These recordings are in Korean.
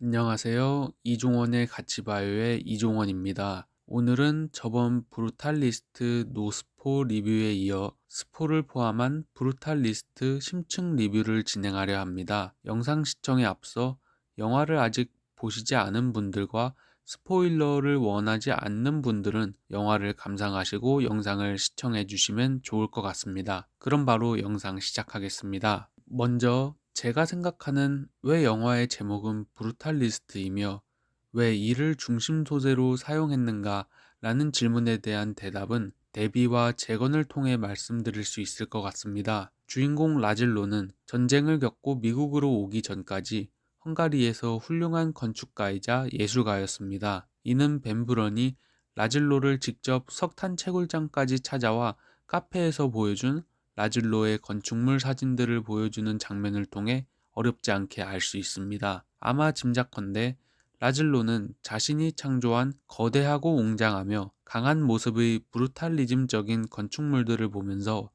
안녕하세요. 이종원의 가치바이오의 이종원입니다. 오늘은 저번 브루탈리스트 노스포 리뷰에 이어 스포를 포함한 브루탈리스트 심층 리뷰를 진행하려 합니다. 영상 시청에 앞서 영화를 아직 보시지 않은 분들과 스포일러를 원하지 않는 분들은 영화를 감상하시고 영상을 시청해 주시면 좋을 것 같습니다. 그럼 바로 영상 시작하겠습니다. 먼저 제가 생각하는 왜 영화의 제목은 브루탈리스트이며 왜 이를 중심 소재로 사용했는가 라는 질문에 대한 대답은 데비와 재건을 통해 말씀드릴 수 있을 것 같습니다. 주인공 라질로는 전쟁을 겪고 미국으로 오기 전까지 헝가리에서 훌륭한 건축가이자 예술가였습니다. 이는 벤 브런이 라질로를 직접 석탄 채굴장까지 찾아와 카페에서 보여준 라질로의 건축물 사진들을 보여주는 장면을 통해 어렵지 않게 알 수 있습니다. 아마 짐작컨대 라질로는 자신이 창조한 거대하고 웅장하며 강한 모습의 브루탈리즘적인 건축물들을 보면서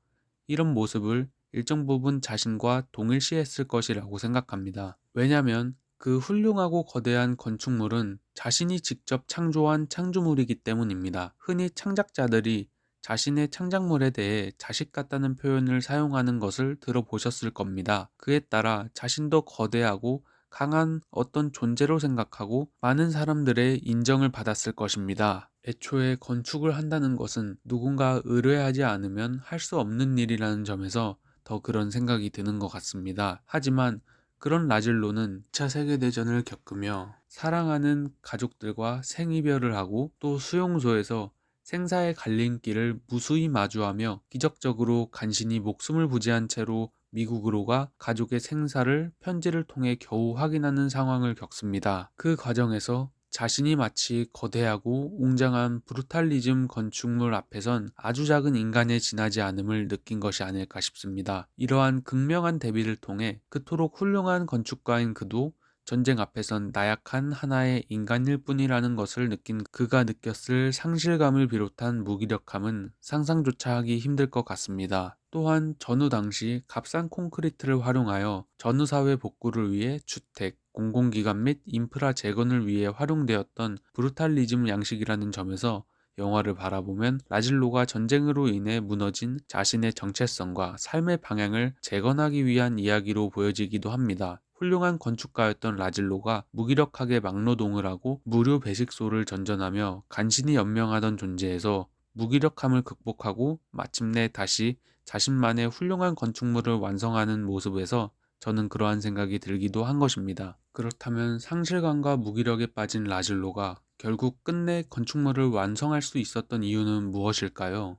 이런 모습을 일정 부분 자신과 동일시했을 것이라고 생각합니다. 왜냐하면 그 훌륭하고 거대한 건축물은 자신이 직접 창조한 창조물이기 때문입니다. 흔히 창작자들이 자신의 창작물에 대해 자식 같다는 표현을 사용하는 것을 들어보셨을 겁니다. 그에 따라 자신도 거대하고 강한 어떤 존재로 생각하고 많은 사람들의 인정을 받았을 것입니다. 애초에 건축을 한다는 것은 누군가 의뢰하지 않으면 할 수 없는 일이라는 점에서 더 그런 생각이 드는 것 같습니다. 하지만 그런 라질로는 2차 세계대전을 겪으며 사랑하는 가족들과 생이별을 하고 또 수용소에서 생사의 갈림길을 무수히 마주하며 기적적으로 간신히 목숨을 부지한 채로 미국으로 가 가족의 생사를 편지를 통해 겨우 확인하는 상황을 겪습니다. 그 과정에서 자신이 마치 거대하고 웅장한 브루탈리즘 건축물 앞에선 아주 작은 인간에 지나지 않음을 느낀 것이 아닐까 싶습니다. 이러한 극명한 대비를 통해 그토록 훌륭한 건축가인 그도 전쟁 앞에선 나약한 하나의 인간일 뿐이라는 것을 느낀 그가 느꼈을 상실감을 비롯한 무기력함은 상상조차 하기 힘들 것 같습니다. 또한 전후 당시 값싼 콘크리트를 활용하여 전후사회 복구를 위해 주택, 공공기관 및 인프라 재건을 위해 활용되었던 브루탈리즘 양식이라는 점에서 영화를 바라보면 라질로가 전쟁으로 인해 무너진 자신의 정체성과 삶의 방향을 재건하기 위한 이야기로 보여지기도 합니다. 훌륭한 건축가였던 라질로가 무기력하게 막노동을 하고 무료 배식소를 전전하며 간신히 연명하던 존재에서 무기력함을 극복하고 마침내 다시 자신만의 훌륭한 건축물을 완성하는 모습에서 저는 그러한 생각이 들기도 한 것입니다. 그렇다면 상실감과 무기력에 빠진 라질로가 결국 끝내 건축물을 완성할 수 있었던 이유는 무엇일까요?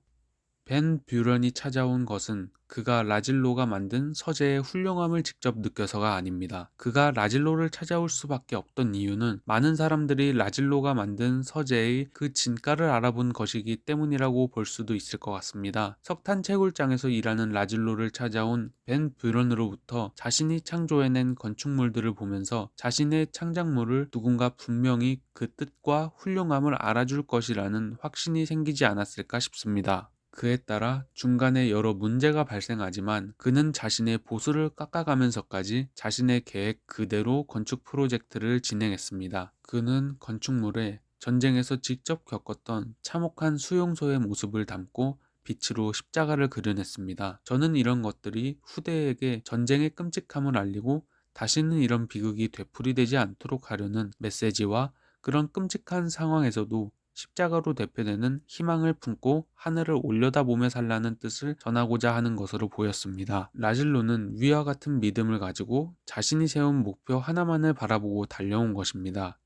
벤 뷰런이 찾아온 것은 그가 라질로가 만든 서재의 훌륭함을 직접 느껴서가 아닙니다. 그가 라질로를 찾아올 수밖에 없던 이유는 많은 사람들이 라질로가 만든 서재의 그 진가를 알아본 것이기 때문이라고 볼 수도 있을 것 같습니다. 석탄 채굴장에서 일하는 라질로를 찾아온 벤 뷰런으로부터 자신이 창조해낸 건축물들을 보면서 자신의 창작물을 누군가 분명히 그 뜻과 훌륭함을 알아줄 것이라는 확신이 생기지 않았을까 싶습니다. 그에 따라 중간에 여러 문제가 발생하지만 그는 자신의 보수를 깎아가면서까지 자신의 계획 그대로 건축 프로젝트를 진행했습니다. 그는 건축물에 전쟁에서 직접 겪었던 참혹한 수용소의 모습을 담고 빛으로 십자가를 그려냈습니다. 저는 이런 것들이 후대에게 전쟁의 끔찍함을 알리고 다시는 이런 비극이 되풀이되지 않도록 하려는 메시지와 그런 끔찍한 상황에서도 십자가로 대표되는 희망을 품고 하늘을 올려다보며 살라는 뜻을 전하고자 하는 것으로 보였습니다. 라질로는 위와 같은 믿음을 가지고 자신이 세운 목표 하나만을 바라보고 달려온 것입니다.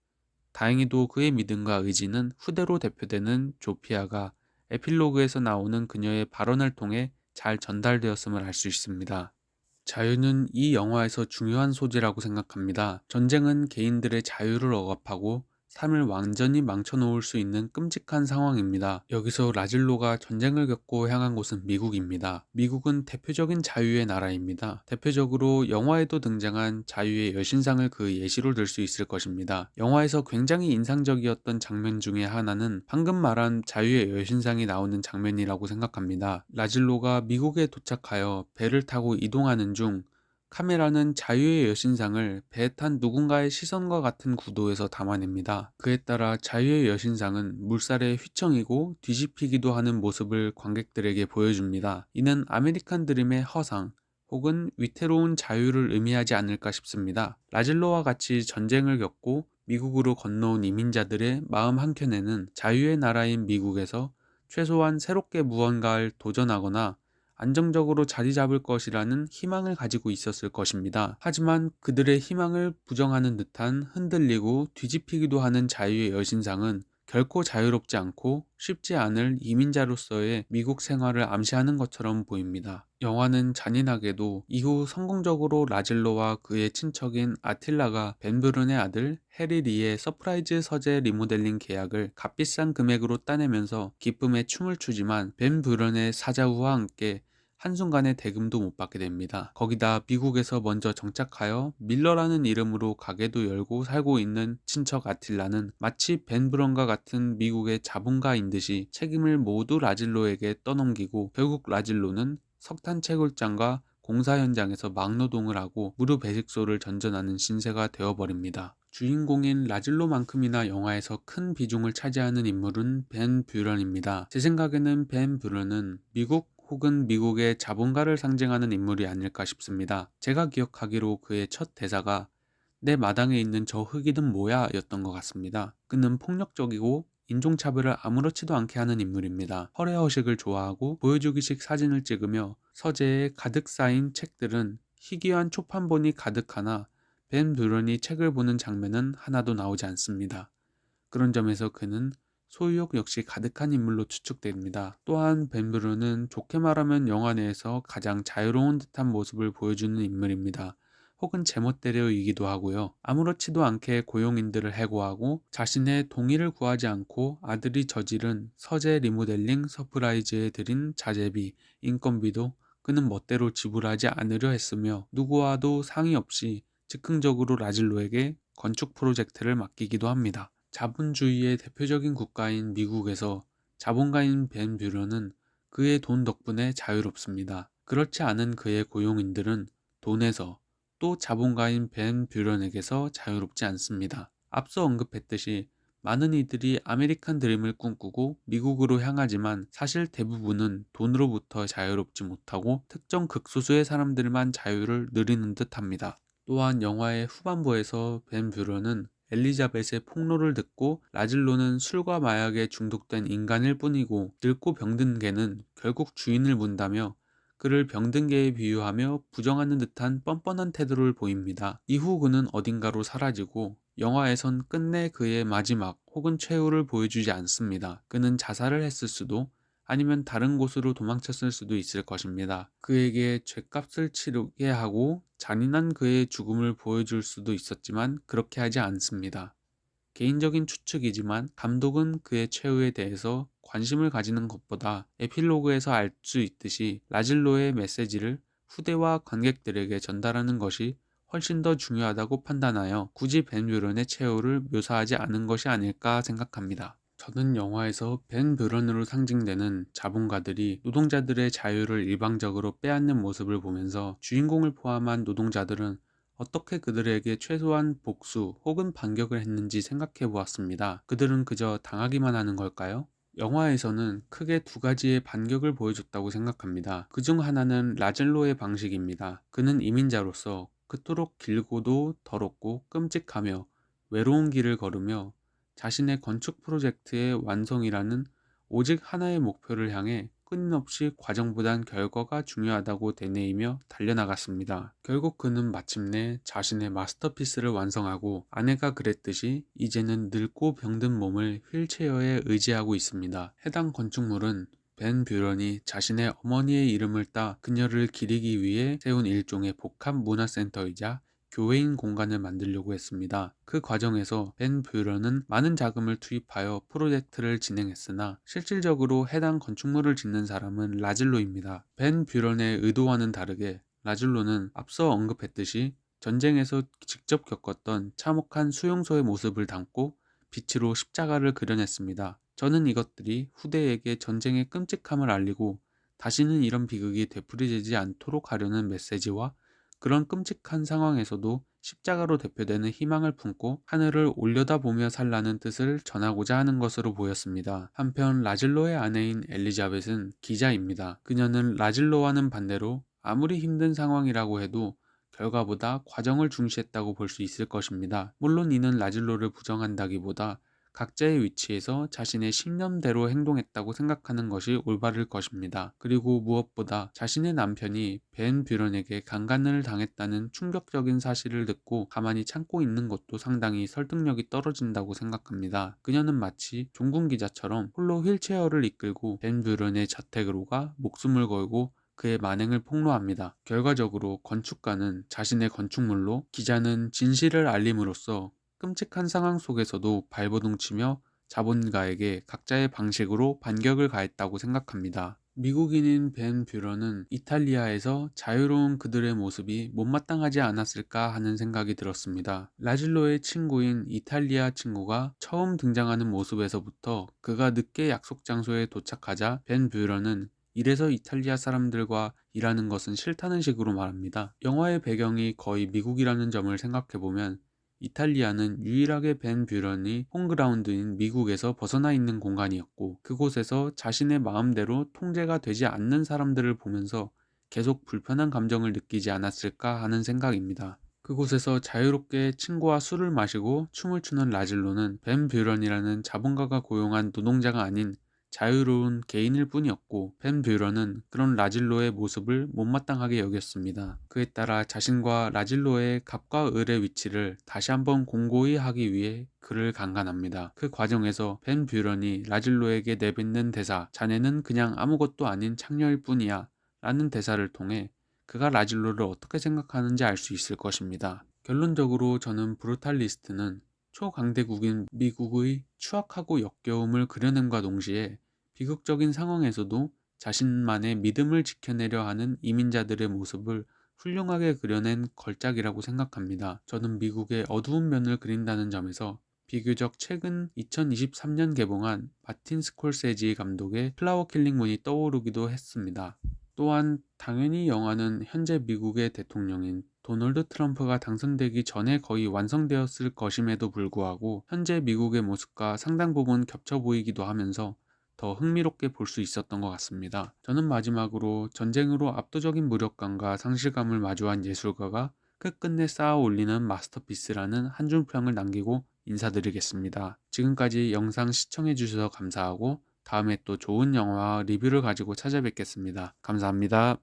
다행히도 그의 믿음과 의지는 후대로 대표되는 조피아가 에필로그에서 나오는 그녀의 발언을 통해 잘 전달되었음을 알 수 있습니다. 자유는 이 영화에서 중요한 소재라고 생각합니다. 전쟁은 개인들의 자유를 억압하고 삶을 완전히 망쳐놓을 수 있는 끔찍한 상황입니다. 여기서 라질로가 전쟁을 겪고 향한 곳은 미국입니다. 미국은 대표적인 자유의 나라입니다. 대표적으로 영화에도 등장한 자유의 여신상을 그 예시로 들 수 있을 것입니다. 영화에서 굉장히 인상적이었던 장면 중에 하나는 방금 말한 자유의 여신상이 나오는 장면이라고 생각합니다. 라질로가 미국에 도착하여 배를 타고 이동하는 중 카메라는 자유의 여신상을 배에 탄 누군가의 시선과 같은 구도에서 담아냅니다. 그에 따라 자유의 여신상은 물살에 휘청이고 뒤집히기도 하는 모습을 관객들에게 보여줍니다. 이는 아메리칸 드림의 허상 혹은 위태로운 자유를 의미하지 않을까 싶습니다. 라질로와 같이 전쟁을 겪고 미국으로 건너온 이민자들의 마음 한켠에는 자유의 나라인 미국에서 최소한 새롭게 무언가를 도전하거나 안정적으로 자리 잡을 것이라는 희망을 가지고 있었을 것입니다. 하지만 그들의 희망을 부정하는 듯한 흔들리고 뒤집히기도 하는 자유의 여신상은 결코 자유롭지 않고 쉽지 않을 이민자로서의 미국 생활을 암시하는 것처럼 보입니다. 영화는 잔인하게도 이후 성공적으로 라질로와 그의 친척인 아틸라가 벤 브룬의 아들 해리 리의 서프라이즈 서재 리모델링 계약을 값비싼 금액으로 따내면서 기쁨의 춤을 추지만 벤 브룬의 사자후와 함께 한순간에 대금도 못 받게 됩니다. 거기다 미국에서 먼저 정착하여 밀러라는 이름으로 가게도 열고 살고 있는 친척 아틸라는 마치 벤 브런과 같은 미국의 자본가인 듯이 책임을 모두 라질로에게 떠넘기고 결국 라질로는 석탄 채굴장과 공사 현장에서 막노동을 하고 무료 배식소를 전전하는 신세가 되어버립니다. 주인공인 라질로만큼이나 영화에서 큰 비중을 차지하는 인물은 벤 뷰런입니다. 제 생각에는 벤 뷰런은 미국 혹은 미국의 자본가를 상징하는 인물이 아닐까 싶습니다. 제가 기억하기로 그의 첫 대사가 내 마당에 있는 저 흑이는 뭐야 였던 것 같습니다. 그는 폭력적이고 인종차별을 아무렇지도 않게 하는 인물입니다. 허례허식을 좋아하고 보여주기식 사진을 찍으며 서재에 가득 쌓인 책들은 희귀한 초판본이 가득하나 벤 뷰런이 책을 보는 장면은 하나도 나오지 않습니다. 그런 점에서 그는 소유욕 역시 가득한 인물로 추측됩니다. 또한 벤 뷰런은 좋게 말하면 영화 내에서 가장 자유로운 듯한 모습을 보여주는 인물입니다. 혹은 제멋대로이기도 하고요. 아무렇지도 않게 고용인들을 해고하고 자신의 동의를 구하지 않고 아들이 저지른 서재 리모델링 서프라이즈에 들인 자재비, 인건비도 그는 멋대로 지불하지 않으려 했으며 누구와도 상의 없이 즉흥적으로 라질로에게 건축 프로젝트를 맡기기도 합니다. 자본주의의 대표적인 국가인 미국에서 자본가인 벤 뷰런은 그의 돈 덕분에 자유롭습니다. 그렇지 않은 그의 고용인들은 돈에서 또 자본가인 벤 뷰런에게서 자유롭지 않습니다. 앞서 언급했듯이 많은 이들이 아메리칸 드림을 꿈꾸고 미국으로 향하지만 사실 대부분은 돈으로부터 자유롭지 못하고 특정 극소수의 사람들만 자유를 누리는 듯합니다. 또한 영화의 후반부에서 벤 뷰런은 엘리자벳의 폭로를 듣고 라질로는 술과 마약에 중독된 인간일 뿐이고 늙고 병든 개는 결국 주인을 문다며 그를 병든 개에 비유하며 부정하는 듯한 뻔뻔한 태도를 보입니다. 이후 그는 어딘가로 사라지고 영화에선 끝내 그의 마지막 혹은 최후를 보여주지 않습니다. 그는 자살을 했을 수도 아니면 다른 곳으로 도망쳤을 수도 있을 것입니다. 그에게 죗값을 치르게 하고 잔인한 그의 죽음을 보여줄 수도 있었지만 그렇게 하지 않습니다. 개인적인 추측이지만 감독은 그의 최후에 대해서 관심을 가지는 것보다 에필로그에서 알 수 있듯이 라질로의 메시지를 후대와 관객들에게 전달하는 것이 훨씬 더 중요하다고 판단하여 굳이 벤 뷰런의 최후를 묘사하지 않은 것이 아닐까 생각합니다. 저는 영화에서 벤 뷰런으로 상징되는 자본가들이 노동자들의 자유를 일방적으로 빼앗는 모습을 보면서 주인공을 포함한 노동자들은 어떻게 그들에게 최소한 복수 혹은 반격을 했는지 생각해 보았습니다. 그들은 그저 당하기만 하는 걸까요? 영화에서는 크게 두 가지의 반격을 보여줬다고 생각합니다. 그중 하나는 라젤로의 방식입니다. 그는 이민자로서 그토록 길고도 더럽고 끔찍하며 외로운 길을 걸으며 자신의 건축 프로젝트의 완성이라는 오직 하나의 목표를 향해 끊임없이 과정보단 결과가 중요하다고 되뇌이며 달려나갔습니다. 결국 그는 마침내 자신의 마스터피스를 완성하고 아내가 그랬듯이 이제는 늙고 병든 몸을 휠체어에 의지하고 있습니다. 해당 건축물은 벤 뷰런이 자신의 어머니의 이름을 따 그녀를 기리기 위해 세운 일종의 복합 문화센터이자 교회인 공간을 만들려고 했습니다. 그 과정에서 벤 뷰런은 많은 자금을 투입하여 프로젝트를 진행했으나 실질적으로 해당 건축물을 짓는 사람은 라질로입니다. 벤 뷰런의 의도와는 다르게 라질로는 앞서 언급했듯이 전쟁에서 직접 겪었던 참혹한 수용소의 모습을 담고 빛으로 십자가를 그려냈습니다. 저는 이것들이 후대에게 전쟁의 끔찍함을 알리고 다시는 이런 비극이 되풀이되지 않도록 하려는 메시지와 그런 끔찍한 상황에서도 십자가로 대표되는 희망을 품고 하늘을 올려다보며 살라는 뜻을 전하고자 하는 것으로 보였습니다. 한편 라질로의 아내인 엘리자벳은 기자입니다. 그녀는 라질로와는 반대로 아무리 힘든 상황이라고 해도 결과보다 과정을 중시했다고 볼 수 있을 것입니다. 물론 이는 라질로를 부정한다기보다 각자의 위치에서 자신의 신념대로 행동했다고 생각하는 것이 올바를 것입니다. 그리고 무엇보다 자신의 남편이 벤 뷰런에게 강간을 당했다는 충격적인 사실을 듣고 가만히 참고 있는 것도 상당히 설득력이 떨어진다고 생각합니다. 그녀는 마치 종군 기자처럼 홀로 휠체어를 이끌고 벤 뷰런의 자택으로 가 목숨을 걸고 그의 만행을 폭로합니다. 결과적으로 건축가는 자신의 건축물로, 기자는 진실을 알림으로써 끔찍한 상황 속에서도 발버둥치며 자본가에게 각자의 방식으로 반격을 가했다고 생각합니다. 미국인인 벤 뷰런은 이탈리아에서 자유로운 그들의 모습이 못마땅하지 않았을까 하는 생각이 들었습니다. 라질로의 친구인 이탈리아 친구가 처음 등장하는 모습에서부터 그가 늦게 약속 장소에 도착하자 벤 뷰런은 이래서 이탈리아 사람들과 일하는 것은 싫다는 식으로 말합니다. 영화의 배경이 거의 미국이라는 점을 생각해보면 이탈리아는 유일하게 벤 뷰런이 홈그라운드인 미국에서 벗어나 있는 공간이었고, 그곳에서 자신의 마음대로 통제가 되지 않는 사람들을 보면서 계속 불편한 감정을 느끼지 않았을까 하는 생각입니다. 그곳에서 자유롭게 친구와 술을 마시고 춤을 추는 라질로는 벤 뷰런이라는 자본가가 고용한 노동자가 아닌 자유로운 개인일 뿐이었고, 벤 뷰런은 그런 라질로의 모습을 못마땅하게 여겼습니다. 그에 따라 자신과 라질로의 갑과 을의 위치를 다시 한번 공고히 하기 위해 그를 강간합니다. 그 과정에서 벤 뷰런이 라질로에게 내뱉는 대사, 자네는 그냥 아무것도 아닌 창녀일 뿐이야 라는 대사를 통해 그가 라질로를 어떻게 생각하는지 알 수 있을 것입니다. 결론적으로 저는 브루탈리스트는 초강대국인 미국의 추악하고 역겨움을 그려냄과 동시에 비극적인 상황에서도 자신만의 믿음을 지켜내려 하는 이민자들의 모습을 훌륭하게 그려낸 걸작이라고 생각합니다. 저는 미국의 어두운 면을 그린다는 점에서 비교적 최근 2023년 개봉한 마틴 스콜세지 감독의 플라워 킬링 문이 떠오르기도 했습니다. 또한 당연히 영화는 현재 미국의 대통령인 도널드 트럼프가 당선되기 전에 거의 완성되었을 것임에도 불구하고 현재 미국의 모습과 상당 부분 겹쳐 보이기도 하면서 더 흥미롭게 볼 수 있었던 것 같습니다. 저는 마지막으로 전쟁으로 압도적인 무력감과 상실감을 마주한 예술가가 끝끝내 쌓아 올리는 마스터피스라는 한 줄평을 남기고 인사드리겠습니다. 지금까지 영상 시청해주셔서 감사하고 다음에 또 좋은 영화와 리뷰를 가지고 찾아뵙겠습니다. 감사합니다.